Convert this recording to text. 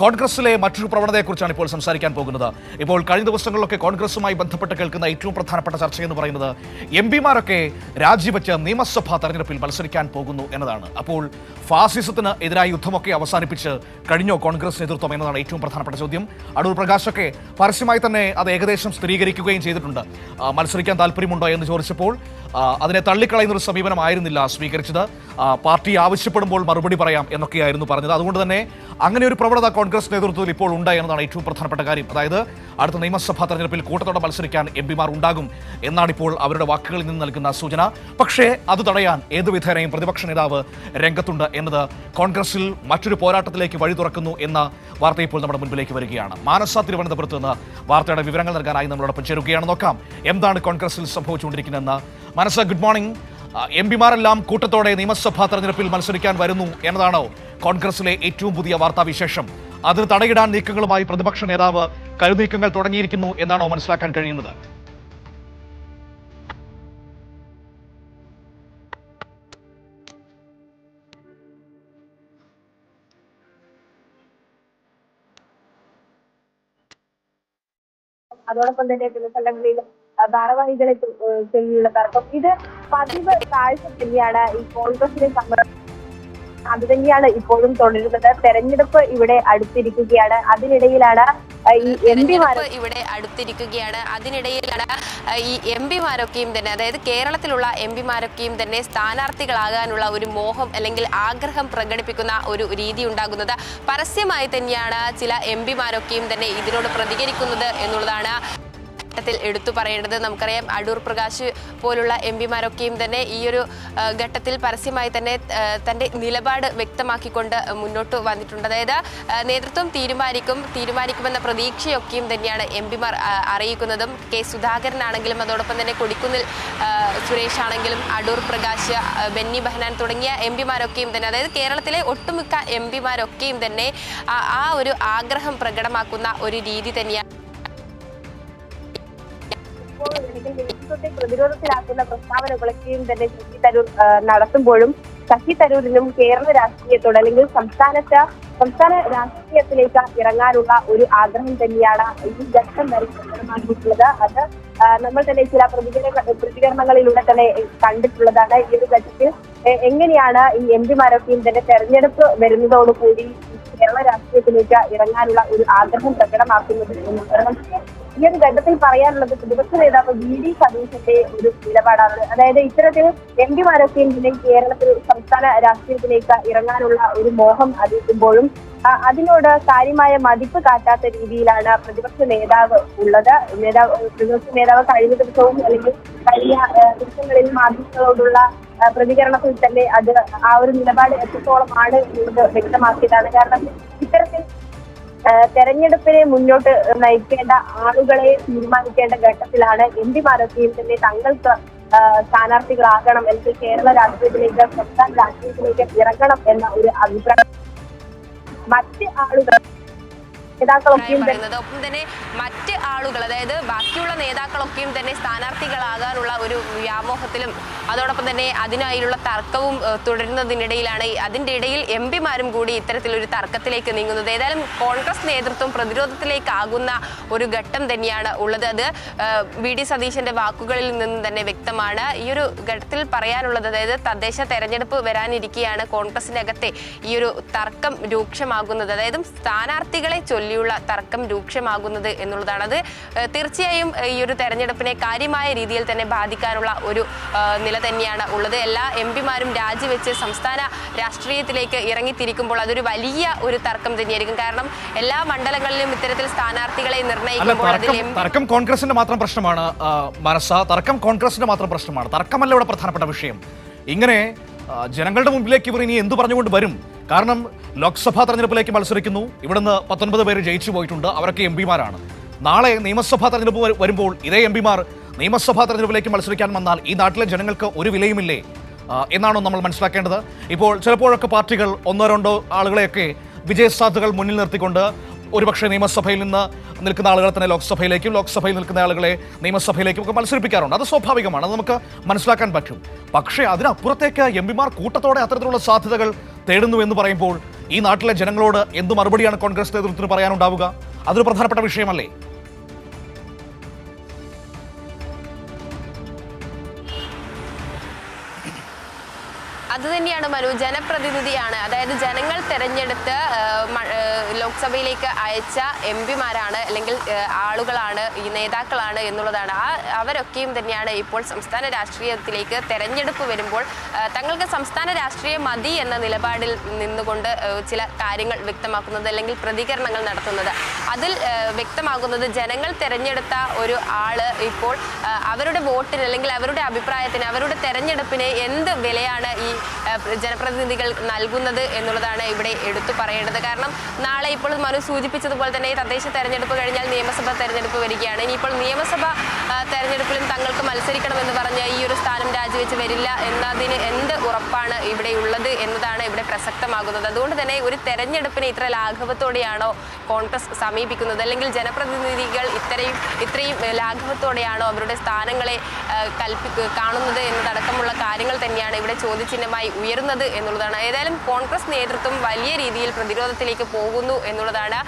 കോൺഗ്രസിലെ മറ്റൊരു പ്രവണതയെക്കുറിച്ചാണ് ഇപ്പോൾ സംസാരിക്കാൻ പോകുന്നത്. ഇപ്പോൾ കഴിഞ്ഞ ദിവസങ്ങളിലൊക്കെ കോൺഗ്രസുമായി ബന്ധപ്പെട്ട് കേൾക്കുന്ന ഏറ്റവും പ്രധാനപ്പെട്ട ചർച്ചയെന്ന് പറയുന്നത് എംപിമാരൊക്കെ രാജിവെച്ച് നിയമസഭാ തെരഞ്ഞെടുപ്പിൽ മത്സരിക്കാൻ പോകുന്നു എന്നതാണ്. അപ്പോൾ ഫാസിസത്തിന് എതിരായ യുദ്ധമൊക്കെ അവസാനിപ്പിച്ച് കഴിഞ്ഞോ കോൺഗ്രസ് നേതൃത്വം എന്നതാണ് ഏറ്റവും പ്രധാനപ്പെട്ട ചോദ്യം. അടൂർ പ്രകാശൊക്കെ പരസ്യമായി തന്നെ അത് ഏകദേശം സ്ഥിരീകരിക്കുകയും ചെയ്തിട്ടുണ്ട്. മത്സരിക്കാൻ താല്പര്യമുണ്ടോ എന്ന് ചോദിച്ചപ്പോൾ അതിനെ തള്ളിക്കളയുന്നൊരു സമീപനമായിരുന്നില്ല സ്വീകരിച്ചത്. പാർട്ടി ആവശ്യപ്പെടുമ്പോൾ മറുപടി പറയാം എന്നൊക്കെയായിരുന്നു പറഞ്ഞത്. അതുകൊണ്ട് തന്നെ അങ്ങനെ ഒരു പ്രവണത കോൺഗ്രസ് നേതൃത്വത്തിൽ ഇപ്പോൾ ഉണ്ട് എന്നതാണ് ഏറ്റവും പ്രധാനപ്പെട്ട കാര്യം. അതായത് അടുത്ത നിയമസഭാ തെരഞ്ഞെടുപ്പിൽ കൂട്ടത്തോടെ മത്സരിക്കാൻ എംപിമാർ ഉണ്ടാകും എന്നാണ് ഇപ്പോൾ അവരുടെ വാക്കുകളിൽ നിന്ന് നൽകുന്ന സൂചന. പക്ഷേ അത് തടയാൻ ഏതു വിധേനയും പ്രതിപക്ഷ നേതാവ് രംഗത്തുണ്ട് എന്നത് കോൺഗ്രസിൽ മറ്റൊരു പോരാട്ടത്തിലേക്ക് വഴി തുറക്കുന്നു എന്ന വാർത്ത ഇപ്പോൾ നമ്മുടെ മുൻപിലേക്ക് വരികയാണ്. മാനസ തിരുവനന്തപുരത്ത് നിന്ന് വാർത്തയുടെ വിവരങ്ങൾ നൽകാനായി നമ്മളോടൊപ്പം ചേരുകയാണ്. നോക്കാം എന്താണ് കോൺഗ്രസിൽ സംഭവിച്ചുകൊണ്ടിരിക്കുന്നതെന്ന്. മനസ്സ്, ഗുഡ് മോർണിംഗ്. എംപിമാരെല്ലാം കൂട്ടത്തോടെ നിയമസഭാ തെരഞ്ഞെടുപ്പിൽ മത്സരിക്കാൻ വരുന്നു എന്നതാണോ കോൺഗ്രസിലെ ഏറ്റവും പുതിയ വാർത്താവിശേഷം? അതിന് തടയിടാൻ നീക്കങ്ങളുമായി പ്രതിപക്ഷ നേതാവ് കരുനീക്കങ്ങൾ തുടങ്ങിയിരിക്കുന്നു എന്നാണോ മനസ്സിലാക്കാൻ കഴിയുന്നത്? അതോടൊപ്പം തന്നെ സംഘടനയിൽ ധാരാവാഹികളെ ചൊല്ലിയുള്ള തർക്കം ഇത് പതിവ് കാഴ്ച തന്നെയാണ് ഈ കോൺഗ്രസിനെ സംബന്ധിച്ച്. അത് തന്നെയാണ് ഇപ്പോഴും തുടരുന്നത്. തെരഞ്ഞെടുപ്പ് ഇവിടെ അടുത്തിരിക്കുകയാണ്. അതിനിടയിലാണ് ഈ എംപിമാരൊക്കെയും തന്നെ, അതായത് കേരളത്തിലുള്ള എംപിമാരൊക്കെയും തന്നെ സ്ഥാനാർത്ഥികളാകാനുള്ള ഒരു മോഹം അല്ലെങ്കിൽ ആഗ്രഹം പ്രകടിപ്പിക്കുന്ന ഒരു രീതി ഉണ്ടാകുന്നത്. പരസ്യമായി തന്നെയാണ് ചില എംപിമാരൊക്കെയും തന്നെ ഇതിനോട് പ്രതികരിക്കുന്നത് എന്നുള്ളതാണ് എടുത്തു പറയേണ്ടത്. നമുക്കറിയാം, അടൂർ പ്രകാശ് പോലുള്ള എംപിമാരൊക്കെയും തന്നെ ഈ ഒരു ഘട്ടത്തിൽ പരസ്യമായി തന്നെ തന്റെ നിലപാട് വ്യക്തമാക്കിക്കൊണ്ട് മുന്നോട്ട് വന്നിട്ടുണ്ട്. അതായത് നേതൃത്വം തീരുമാനിക്കുമെന്ന പ്രതീക്ഷയൊക്കെയും തന്നെയാണ് എംപിമാർ അറിയിക്കുന്നതും. കെ സുധാകരനാണെങ്കിലും അതോടൊപ്പം തന്നെ കൊടിക്കുന്നിൽ സുരേഷ് ആണെങ്കിലും അടൂർ പ്രകാശ്, ബെന്നി ബെഹനാൻ തുടങ്ങിയ എംപിമാരൊക്കെയും തന്നെ, അതായത് കേരളത്തിലെ ഒട്ടുമിക്ക എംപിമാരൊക്കെയും തന്നെ ആ ഒരു ആഗ്രഹം പ്രകടമാക്കുന്ന ഒരു രീതി തന്നെയാണ്. നേതൃത്വത്തെ പ്രതിരോധത്തിലാക്കുന്ന പ്രസ്താവനകളൊക്കെയും തന്നെ ശശി തരൂർ നടത്തുമ്പോഴും ശശി തരൂരിനും കേരള രാഷ്ട്രീയത്തോട് അല്ലെങ്കിൽ സംസ്ഥാന രാഷ്ട്രീയത്തിലേക്ക് ഇറങ്ങാനുള്ള ഒരു ആഗ്രഹം തന്നെയാണ് ഈ ഘട്ടം വരെ പ്രകടമാക്കിയിട്ടുള്ളത്. അത് നമ്മൾ തന്നെ ചില പ്രതികരണങ്ങളിലൂടെ തന്നെ കണ്ടിട്ടുള്ളതാണ്. ഈ ഒരു ഘട്ടത്തിൽ എങ്ങനെയാണ് ഈ എംപിമാരൊക്കെയും തന്നെ തെരഞ്ഞെടുപ്പ് വരുന്നതോടുകൂടി കേരള രാഷ്ട്രീയത്തിലേക്ക് ഇറങ്ങാനുള്ള ഒരു ആഗ്രഹം പ്രകടമാക്കുന്നത് എന്ന്. ഈ ഒരു ഘട്ടത്തിൽ പറയാനുള്ളത് പ്രതിപക്ഷ നേതാവ് വി ഡി സതീശന്റെ ഒരു നിലപാടാണ്. അതായത് ഇത്തരത്തിൽ എംപിമാരൊക്കെയും തന്നെ കേരളത്തിൽ സംസ്ഥാന രാഷ്ട്രീയത്തിലേക്ക് ഇറങ്ങാനുള്ള ഒരു മോഹം അറിയിക്കുമ്പോഴും അതിനോട് കാര്യമായ മതിപ്പ് കാട്ടാത്ത രീതിയിലാണ് പ്രതിപക്ഷ നേതാവ് ഉള്ളത്. പ്രതിപക്ഷ നേതാവ് കഴിഞ്ഞ ദിവസവും അല്ലെങ്കിൽ കഴിഞ്ഞ ദിവസങ്ങളിൽ മാധ്യമങ്ങളോടുള്ള പ്രതികരണത്തിൽ തന്നെ അത് ആ ഒരു നിലപാട് എത്രത്തോളമാണ് എന്നത് വ്യക്തമാക്കിയതാണ്. കാരണം ഇത്തരത്തിൽ തെരഞ്ഞെടുപ്പിനെ മുന്നോട്ട് നയിക്കേണ്ട ആളുകളെ തീരുമാനിക്കേണ്ട ഘട്ടത്തിലാണ് എംപിമാരൊക്കെയും തന്നെ തങ്ങൾക്ക് സ്ഥാനാർത്ഥികളാകണം, അല്ലെങ്കിൽ കേരള രാഷ്ട്രീയത്തിലേക്ക് സംസ്ഥാന രാഷ്ട്രീയത്തിലേക്ക് ഇറങ്ങണം എന്ന ഒരു അഭിപ്രായം മറ്റ് ആളുകൾ ഒപ്പം തന്നെ മറ്റ് ആളുകൾ, അതായത് ബാക്കിയുള്ള നേതാക്കളൊക്കെയും തന്നെ സ്ഥാനാർത്ഥികളാകാനുള്ള ഒരു വ്യാമോഹത്തിലും അതോടൊപ്പം തന്നെ അതിനായുള്ള തർക്കവും തുടരുന്നതിനിടയിലാണ് അതിൻ്റെ ഇടയിൽ എംപിമാരും കൂടി ഇത്തരത്തിലൊരു തർക്കത്തിലേക്ക് നീങ്ങുന്നത്. ഏതായാലും കോൺഗ്രസ് നേതൃത്വം പ്രതിരോധത്തിലേക്കാകുന്ന ഒരു ഘട്ടം തന്നെയാണ് ഉള്ളത്. അത് വി ഡി സതീശന്റെ വാക്കുകളിൽ നിന്ന് തന്നെ വ്യക്തമാണ്. ഈ ഒരു ഘട്ടത്തിൽ പറയാനുള്ളത്, അതായത് തദ്ദേശ തെരഞ്ഞെടുപ്പ് വരാനിരിക്കെയാണ് കോൺഗ്രസിനകത്തെ ഈ ഒരു തർക്കം രൂക്ഷമാകുന്നത്. അതായത് സ്ഥാനാർത്ഥികളെ ുള്ള തർക്കം രൂക്ഷമാകുന്നത് എന്നുള്ളതാണ്. അത് തീർച്ചയായും ഈ ഒരു തെരഞ്ഞെടുപ്പിനെ കാര്യമായ രീതിയിൽ തന്നെ ബാധിക്കാനുള്ള ഒരു നില തന്നെയാണ് ഉള്ളത്. എല്ലാ എംപിമാരും രാജിവെച്ച് സംസ്ഥാന രാഷ്ട്രീയത്തിലേക്ക് ഇറങ്ങിത്തിരിക്കുമ്പോൾ അതൊരു വലിയ ഒരു തർക്കം തന്നെയായിരിക്കും. കാരണം എല്ലാ മണ്ഡലങ്ങളിലും ഇത്തരത്തിൽ സ്ഥാനാർത്ഥികളെ നിർണ്ണയിക്കുമ്പോൾ തർക്കം കോൺഗ്രസിന്റെ മാത്രം പ്രശ്നമാണ്. മനസ്സ, തർക്കം കോൺഗ്രസിന്റെ മാത്രം പ്രശ്നമാണ്. തർക്കമല്ല ഇവിടെ പ്രധാനപ്പെട്ട വിഷയം. ഇങ്ങനെ ജനങ്ങളുടെ മുമ്പിലേക്ക് ഇവർ ഇനി എന്തു പറഞ്ഞുകൊണ്ട് വരും? കാരണം ലോക്സഭാ തെരഞ്ഞെടുപ്പിലേക്ക് മത്സരിക്കുന്നു. ഇവിടുന്ന് 19 പേര് ജയിച്ചു പോയിട്ടുണ്ട്. അവരൊക്കെ എംപിമാരാണ്. നാളെ നിയമസഭാ തെരഞ്ഞെടുപ്പ് വരുമ്പോൾ ഇതേ എംപിമാർ നിയമസഭാ തെരഞ്ഞെടുപ്പിലേക്ക് മത്സരിക്കാൻ വന്നാൽ ഈ നാട്ടിലെ ജനങ്ങൾക്ക് ഒരു വിലയുമില്ലേ എന്നാണോ നമ്മൾ മനസ്സിലാക്കേണ്ടത്? ഇപ്പോൾ ചിലപ്പോഴൊക്കെ പാർട്ടികൾ ഒന്നോ രണ്ടോ ആളുകളെയൊക്കെ വിജയസാധ്യതകൾ മുന്നിൽ നിർത്തിക്കൊണ്ട് ഒരുപക്ഷെ നിയമസഭയിൽ നിന്ന് നിൽക്കുന്ന ആളുകളെ തന്നെ ലോക്സഭയിലേക്കും, ലോക്സഭയിൽ നിൽക്കുന്ന ആളുകളെ നിയമസഭയിലേക്കും ഒക്കെ മത്സരിപ്പിക്കാറുണ്ട്. അത് സ്വാഭാവികമാണ്, അത് നമുക്ക് മനസ്സിലാക്കാൻ പറ്റും. പക്ഷേ അതിനപ്പുറത്തേക്ക് എംപിമാർ കൂട്ടത്തോടെ അത്തരത്തിലുള്ള സാധ്യതകൾ തേടുന്നു എന്ന് പറയുമ്പോൾ ഈ നാട്ടിലെ ജനങ്ങളോട് എന്ത് മറുപടിയാണ് കോൺഗ്രസ് നേതൃത്വത്തിന് പറയാനുണ്ടാവുക? അതൊരു പ്രധാനപ്പെട്ട വിഷയമല്ലേ? അതുതന്നെയാണ് മനു, ജനപ്രതിനിധിയാണ്, അതായത് ജനങ്ങൾ തെരഞ്ഞെടുത്ത് ലോക്സഭയിലേക്ക് അയച്ച എംപിമാരാണ്, അല്ലെങ്കിൽ ആളുകളാണ്, ഈ നേതാക്കളാണ് എന്നുള്ളതാണ്. അവരൊക്കെയും തന്നെയാണ് ഇപ്പോൾ സംസ്ഥാന രാഷ്ട്രീയത്തിലേക്ക് തെരഞ്ഞെടുപ്പ് വരുമ്പോൾ തങ്ങൾക്ക് സംസ്ഥാന രാഷ്ട്രീയം മതി എന്ന നിലപാടിൽ നിന്നുകൊണ്ട് ചില കാര്യങ്ങൾ വ്യക്തമാക്കുന്നത്, അല്ലെങ്കിൽ പ്രതികരണങ്ങൾ നടത്തുന്നത്. അതിൽ വ്യക്തമാകുന്നത് ജനങ്ങൾ തെരഞ്ഞെടുത്ത ഒരു ആള് ഇപ്പോൾ അവരുടെ വോട്ടിന്, അല്ലെങ്കിൽ അവരുടെ അഭിപ്രായത്തിന്, അവരുടെ തെരഞ്ഞെടുപ്പിന് എന്ത് വിലയാണ് ഈ ജനപ്രതിനിധികൾ നൽകുന്നത് എന്നുള്ളതാണ് ഇവിടെ എടുത്തു പറയേണ്ടത്. കാരണം നാളെ ഇപ്പോൾ മനു സൂചിപ്പിച്ചതുപോലെ തന്നെ തദ്ദേശ തെരഞ്ഞെടുപ്പ് കഴിഞ്ഞാൽ നിയമസഭാ തെരഞ്ഞെടുപ്പ് വരികയാണ്. ഇനിയിപ്പോൾ നിയമസഭാ തെരഞ്ഞെടുപ്പിലും തങ്ങൾക്ക് മത്സരിക്കണമെന്ന് പറഞ്ഞ് ഈ ഒരു സ്ഥാനം രാജിവെച്ച് വരില്ല എന്നതിന് എന്ത് ഉറപ്പാണ് ഇവിടെ ഉള്ളത് എന്നതാണ് ഇവിടെ പ്രസക്തമാകുന്നത്. അതുകൊണ്ട് തന്നെ ഒരു തെരഞ്ഞെടുപ്പിനെ ഇത്ര ലാഘവത്തോടെയാണോ കോൺഗ്രസ് സമീപിക്കുന്നത്, അല്ലെങ്കിൽ ജനപ്രതിനിധികൾ ഇത്രയും ലാഘവത്തോടെയാണോ അവരുടെ സ്ഥാനങ്ങളെ കാണുന്നത് എന്നതടക്കമുള്ള കാര്യങ്ങൾ തന്നെയാണ് ഇവിടെ ചോദ്യചിഹ്നമായി ഉയരുന്നത് എന്നുള്ളതാണ്. ഏതായാലും കോൺഗ്രസ് നേതൃത്വം വലിയ രീതിയിൽ പ്രതിരോധത്തിലേക്ക് പോകുന്നു എന്നുള്ളതാണ്